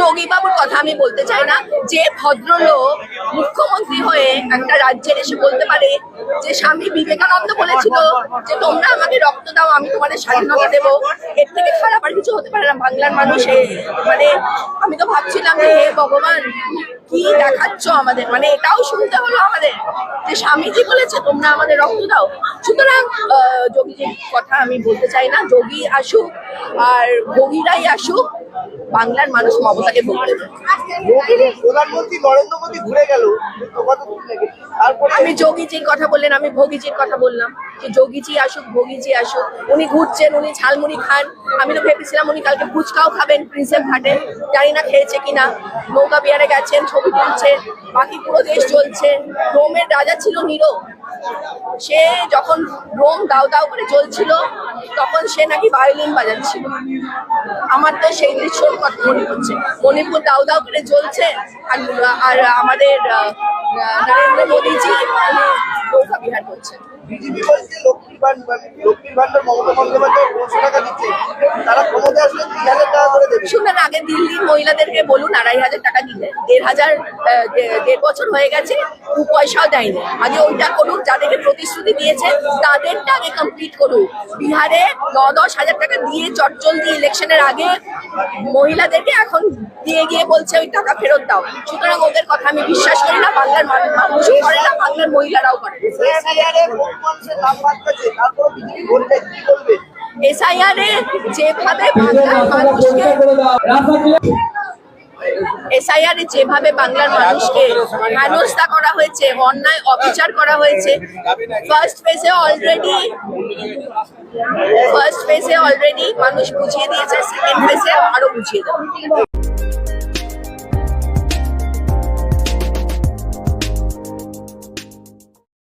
যোগী বাবুর কথা আমি বলতে চাই না। যে ভদ্রলোক মুখ্যমন্ত্রী হয়ে একটা রাজ্যের এসে বলতে পারে যে স্বামী বিবেকানন্দ বলেছিল যে তোমরা আমাকে রক্ত দাও আমি তোমাদের স্বাধীনতা দেবো, এর থেকে খারাপ আর কিছু হতে পারে না। বাংলার মানুষ মানে আমি তো ভাবছিলাম যে হে ভগবান কি দেখাচ্ছ আমাদের, মানে এটাও শুনতে হলো আমাদের যে স্বামীজি বলেছে তোমরা আমাদের রক্ত দাও। সুতরাং যোগীজির কথা আমি বলতে চাই না। যোগী আসুক আর ভোগীরাই আসুক, বাংলার মানুষ মমতাকে ভোট দেবে। প্রধানমন্ত্রী নরেন্দ্র মোদী ঘুরে গেল, আমি যোগীজির কথা বললেন, আমি ভোগীজির কথা বললাম যে যোগীজি আসুক ভোগীজি আসুক। উনি ঘুরছেন, উনি ঝালমুড়ি খান। আমি তো ভেবেছিলাম উনি কালকে ফুচকাও খাবেন প্রিন্সেপ ঘাটে, জানি না খেয়েছে কিনা। নৌকা বিহারে গেছেন, ছবি তুলছে, বাকি পুরো দেশ চলছে। রোমের রাজা ছিল নিরো, সে যখন রোম দাউ দাউ করে চলছিল তখন সে নাকি ভায়োলিন বাজাচ্ছিল। আমার তো সেই দৃশ্যর কথা মনে হচ্ছে, মণিপুর দাউ দাউ করে চলছে আর আমাদের নরেন্দ্র মোদীজি উনি নৌকা বিহার করছেন। বিজেপি বলছে লক্ষ্মীর ভান্ডার মমতা বন্দ্যোপাধ্যায় 500 টাকা দিচ্ছে, তারা ক্ষমতা আসলে 3000 টাকা করে দেবে। শুনলেন আগে দিল্লির মহিলাদেরকে বলুন 2500 টাকা দিতে, 1.5 বছর হয়ে গেছে 2 পয়সাও দেয়নি। আগে ওইটা করুক, যাদেরকে প্রতিশ্রুতি দিয়েছে তাদেরটা আগে কমপ্লিট করুক। বিহারে 9-10 হাজার টাকা দিয়ে চটচলতি ইলেকশনের আগে মহিলাদেরকে এখন দিয়ে গিয়ে বলছে ওই টাকা ফেরত দাও। সুতরাং ওদের কথা আমি বিশ্বাস করি না। বাংলার মানুষও করে না, বাংলার মহিলারাও করে। SIR এ যেভাবে বাংলার মানুষকে হেনস্থা করা হয়েছে, অন্যায় অবিচার করা হয়েছে, ফার্স্ট ফেজে অলরেডি মানুষ বুঝিয়ে দিয়েছে, সেকেন্ড ফেজে আরো বুঝিয়ে দেবে।